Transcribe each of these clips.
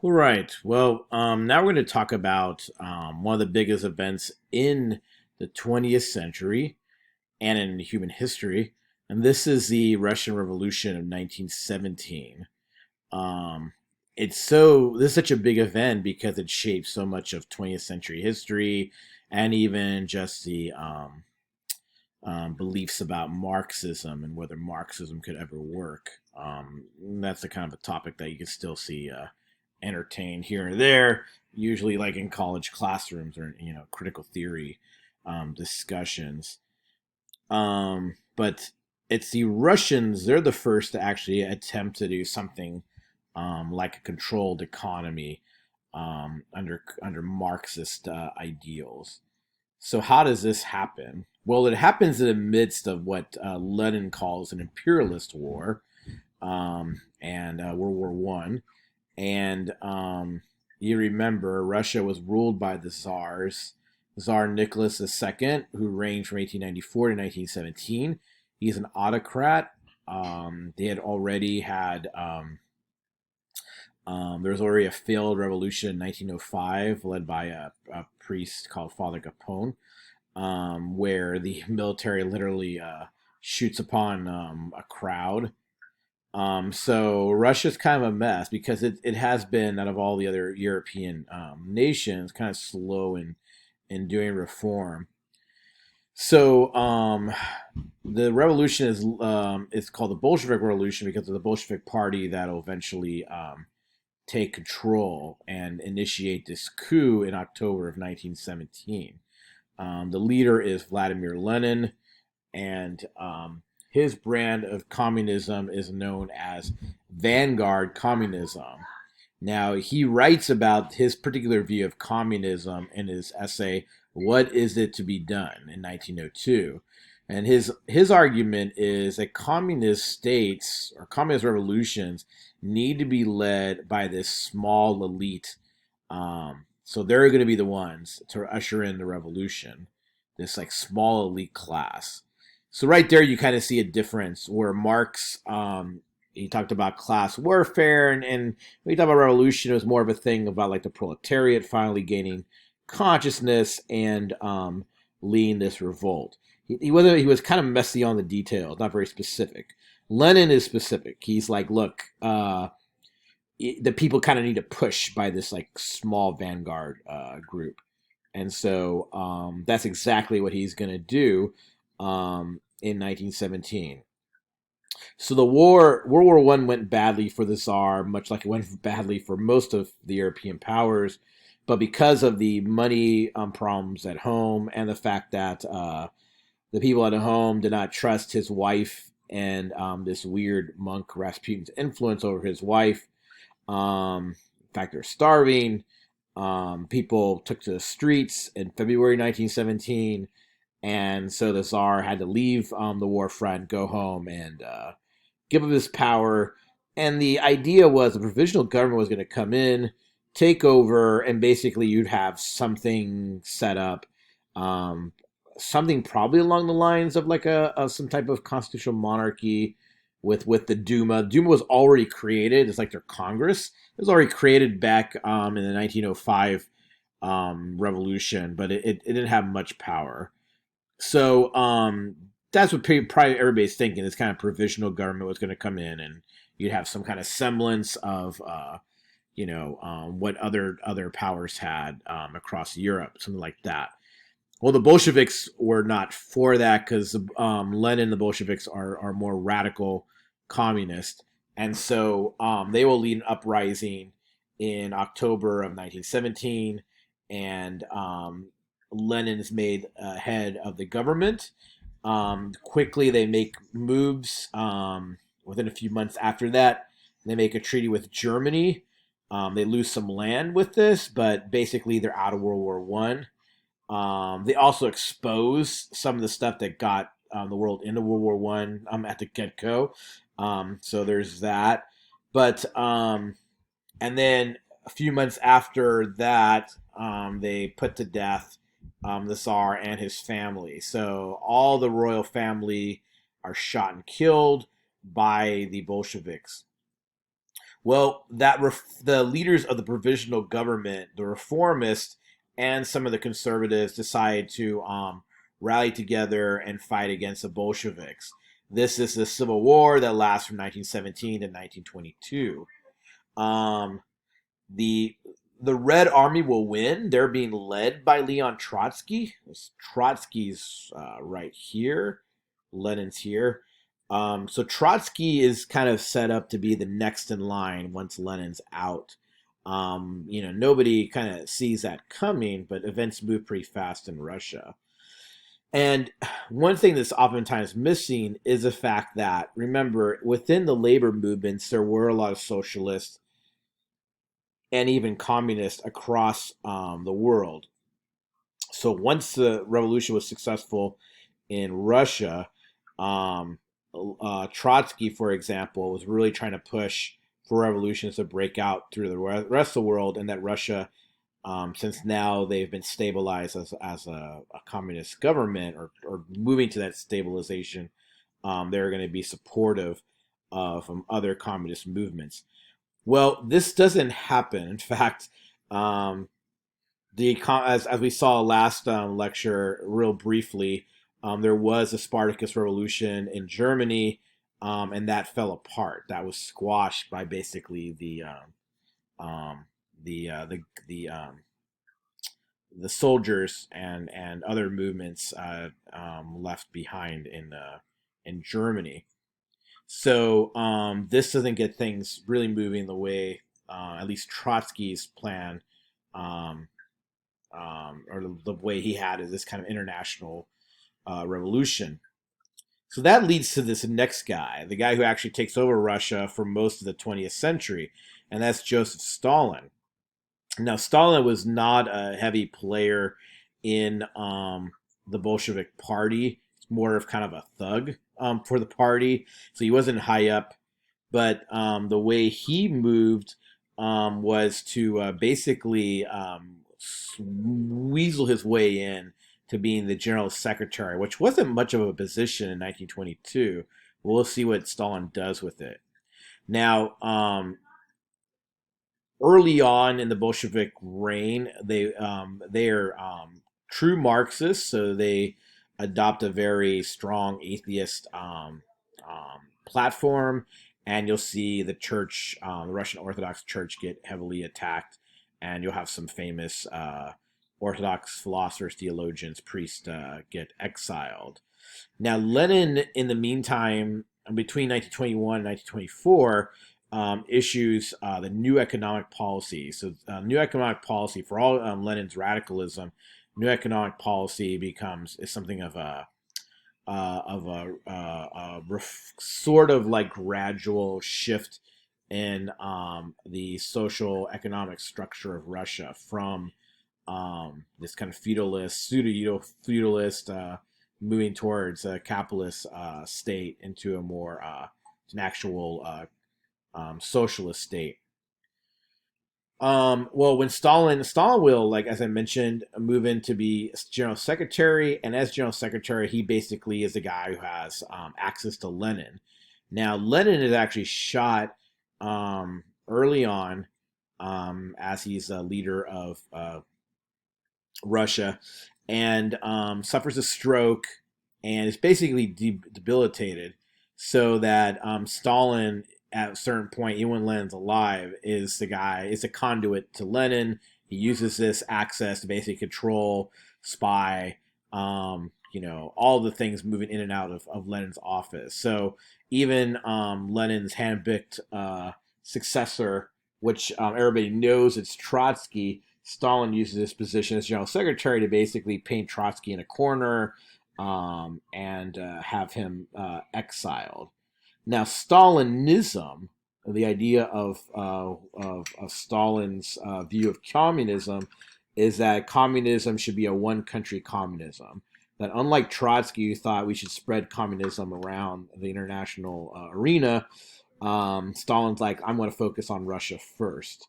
All right. Well, now we're going to talk about one of the biggest events in the 20th century and in human history, and this is the Russian Revolution of 1917. Um, this is such a big event because it shaped so much of 20th century history and even just the beliefs about Marxism and whether Marxism could ever work. That's the kind of a topic that you can still see entertained here and there, usually like in college classrooms or critical theory discussions. But it's the Russians; they're the first to actually attempt to do something like a controlled economy under Marxist ideals. So how does this happen? Well, it happens in the midst of what Lenin calls an imperialist war and World War One. And you remember Russia was ruled by the czars, Tsar Nicholas II, who reigned from 1894 to 1917. He's an autocrat. They had already had there was already a failed revolution in 1905 led by a priest called Father Capone, where the military literally shoots upon a crowd. So Russia's kind of a mess because it has been, out of all the other European nations, kind of slow in doing reform. So the revolution is it's called the Bolshevik Revolution because of the Bolshevik Party that'll eventually take control and initiate this coup in October of 1917. The leader is Vladimir Lenin, and his brand of communism is known as vanguard communism. Now, he writes about his particular view of communism in his essay, What Is It to Be Done, in 1902. And his argument is that communist states or communist revolutions need to be led by this small elite. So they're going to be the ones to usher in the revolution, this like small elite class. So right there, you kind of see a difference where Marx, he talked about class warfare, and when he talked about revolution, it was more of a thing about like the proletariat finally gaining consciousness and leading this revolt. He was kind of messy on the details, not very specific. Lenin is specific. He's like, look, the people kind of need to push by this like small vanguard group, and so that's exactly what he's going to do in 1917. So World War One, went badly for the Tsar, much like it went badly for most of the European powers. But because of the money problems at home and the fact that the people at home did not trust his wife and this weird monk Rasputin's influence over his wife, in fact, they're starving. People took to the streets in February 1917, and so the Tsar had to leave the war front, go home, and give up his power. And the idea was the provisional government was going to come in, take over, and basically you'd have something set up, um, something probably along the lines of like a some type of constitutional monarchy with the Duma. Duma was already created. It's like their Congress. It was already created back in the 1905 revolution, but it didn't have much power. So that's what probably everybody's thinking. This kind of provisional government was going to come in, and you'd have some kind of semblance of, what other powers had across Europe, something like that. Well, the Bolsheviks were not for that because Lenin and the Bolsheviks are more radical communist, and so they will lead an uprising in October of 1917, and Lenin is made head of the government. Quickly, they make moves. Within a few months after that, they make a treaty with Germany. They lose some land with this, but basically they're out of World War One. They also expose some of the stuff that got the world into World War One at the get go. So there's that. But and then a few months after that, they put to death the Tsar and his family. So all the royal family are shot and killed by the Bolsheviks. Well, the leaders of the provisional government, the reformists, and some of the conservatives decided to rally together and fight against the Bolsheviks. This is the civil war that lasts from 1917 to 1922. Um, the the Red Army will win. They're being led by Leon Trotsky. Trotsky's right here. Lenin's here. So Trotsky is kind of set up to be the next in line once Lenin's out. Nobody kind of sees that coming, but events move pretty fast in Russia. And one thing that's oftentimes missing is the fact that, remember, within the labor movements, there were a lot of socialists and even communists across the world. So once the revolution was successful in Russia, um, Trotsky, for example, was really trying to push for revolutions to break out through the rest of the world, and that Russia, since now they've been stabilized as a communist government, or moving to that stabilization, they're going to be supportive of other communist movements. Well, this doesn't happen. In fact, um, as we saw last lecture, real briefly, there was a Spartacus revolution in Germany, and that fell apart. That was squashed by basically um, the the soldiers and other movements left behind in Germany. So this doesn't get things really moving the way, at least Trotsky's plan, um, or the way he had, is this kind of international revolution. So that leads to this next guy, the guy who actually takes over Russia for most of the 20th century, and that's Joseph Stalin. Now, Stalin was not a heavy player in the Bolshevik Party. It's more of kind of a thug for the party, so he wasn't high up. But the way he moved was to basically weasel his way in to being the general secretary, which wasn't much of a position in 1922. We'll see what Stalin does with it. Now, early on in the Bolshevik reign, they are true Marxists, so they adopt a very strong atheist platform, and you'll see the church, the Russian Orthodox Church, get heavily attacked, and you'll have some famous Orthodox philosophers, theologians, priests get exiled. Now, Lenin, in the meantime, between 1921 and 1924, issues the new economic policy. So, new economic policy, for all Lenin's radicalism, new economic policy is something of a sort of like gradual shift in the social economic structure of Russia from this kind of pseudo feudalist, moving towards a capitalist state into a more an actual socialist state. Well, when Stalin will, like as I mentioned, move in to be general secretary, and as general secretary, he basically is the guy who has access to Lenin. Now, Lenin is actually shot early on, as he's a leader of Russia, and suffers a stroke and is basically debilitated. So that Stalin, at a certain point, even when Lenin's alive, is a conduit to Lenin. He uses this access to basically control, spy, all the things moving in and out of Lenin's office. So even Lenin's hand-picked successor, which everybody knows it's Trotsky, Stalin uses this position as general secretary to basically paint Trotsky in a corner, and have him exiled. Now, Stalinism, the idea of Stalin's view of communism, is that communism should be a one-country communism. That unlike Trotsky, who thought we should spread communism around the international arena, Stalin's like, I'm going to focus on Russia first.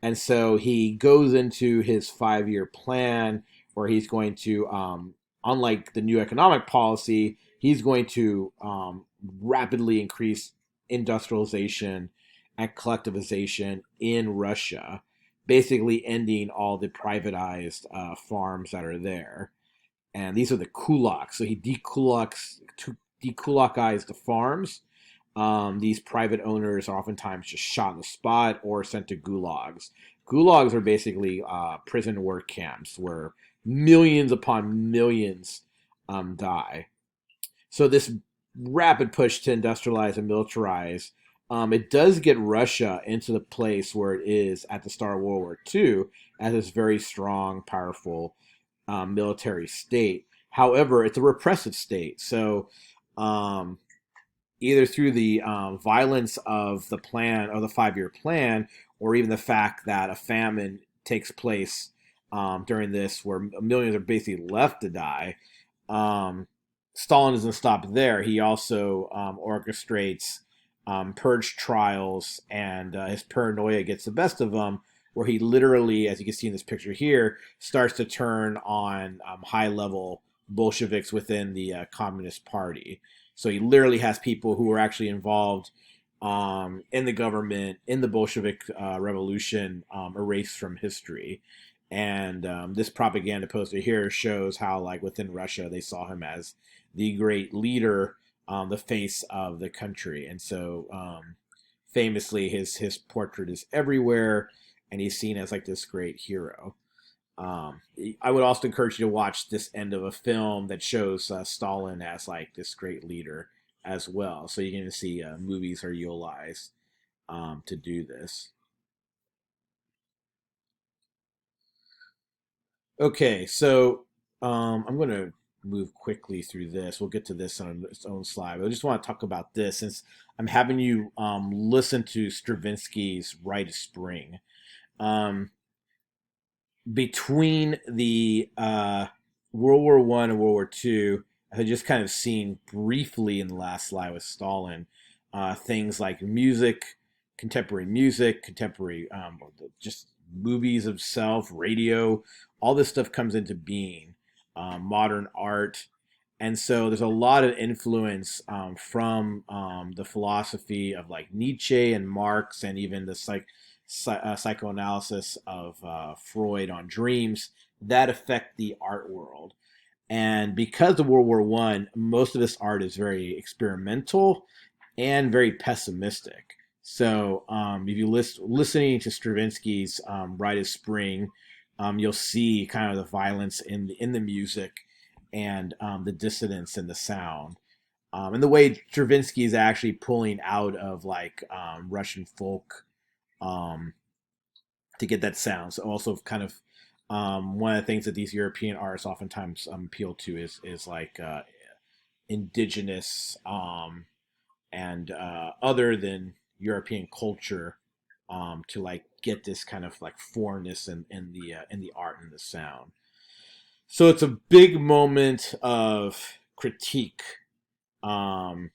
And so he goes into his 5-year plan where he's going to, unlike the new economic policy, he's going to rapidly increase industrialization and collectivization in Russia, basically ending all the privatized farms that are there. And these are the kulaks. So he dekulakized the farms. These private owners are oftentimes just shot on the spot or sent to gulags. Gulags are basically prison work camps where millions upon millions die. So this rapid push to industrialize and militarize, it does get Russia into the place where it is at the start of World War II as this very strong, powerful military state. However, it's a repressive state. So um, either through the violence of the plan or the 5 year plan, or even the fact that a famine takes place during this, where millions are basically left to die. Um, Stalin doesn't stop there. He also orchestrates purge trials, and his paranoia gets the best of him, where he literally, as you can see in this picture here, starts to turn on high level Bolsheviks within the Communist Party. So he literally has people who are actually involved in the government, in the Bolshevik Revolution, erased from history. And this propaganda poster here shows how, like, within Russia, they saw him as the great leader, the face of the country. And so, famously, his portrait is everywhere, and he's seen as like this great hero. Um, I would also encourage you to watch this end of a film that shows Stalin as like this great leader as well. So you're going to see movies are utilized to do this. Okay, so I'm going to move quickly through this. We'll get to this on its own slide. But I just want to talk about this since I'm having you listen to Stravinsky's Rite of Spring. Um, Between the World War One and World War Two, I had just kind of seen briefly in the last slide with Stalin, things like music, contemporary just movies of self, radio, all this stuff comes into being, modern art. And so there's a lot of influence from the philosophy of like Nietzsche and Marx, and even the psychoanalysis of Freud on dreams that affect the art world. And because of World War One, most of this art is very experimental and very pessimistic. So if you listening to Stravinsky's Rite of Spring, you'll see kind of the violence in the music, and the dissonance in the sound. And the way Stravinsky is actually pulling out of like Russian folk um, to get that sound. So also kind of one of the things that these European artists oftentimes appeal to is like indigenous and other than European culture, to like get this kind of like foreignness in the art and the sound. So it's a big moment of critique. Um,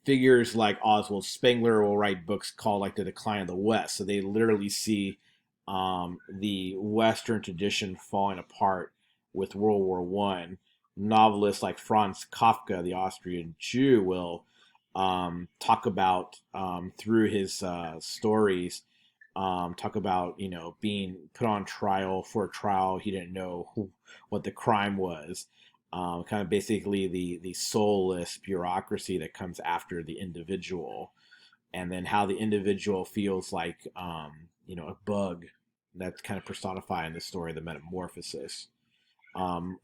Figures like Oswald Spengler will write books called like The Decline of the West. So they literally see the Western tradition falling apart with World War One. Novelists like Franz Kafka, the Austrian Jew, will talk about through his stories, talk about being put on trial for a trial he didn't know what the crime was, kind of basically the soulless bureaucracy that comes after the individual, and then how the individual feels like a bug that's kind of personified in the story, the metamorphosis.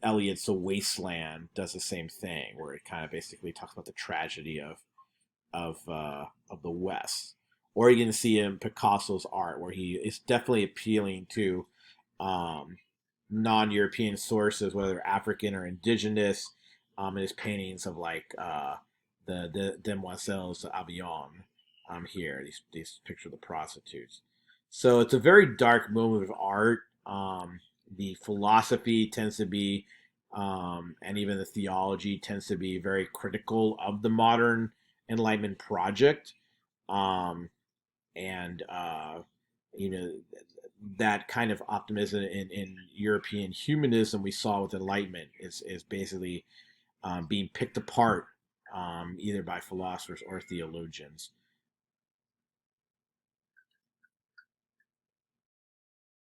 Eliot's A Wasteland does the same thing, where it kind of basically talks about the tragedy of the West. Or you can see in Picasso's art, where he is definitely appealing to um, non-European sources, whether African or indigenous, in his paintings of like the Demoiselles d'Avignon. Here, these picture of the prostitutes. So it's a very dark moment of art. The philosophy tends to be, and even the theology tends to be very critical of the modern Enlightenment project. Um, and you know that kind of optimism in European humanism we saw with Enlightenment is basically being picked apart, either by philosophers or theologians.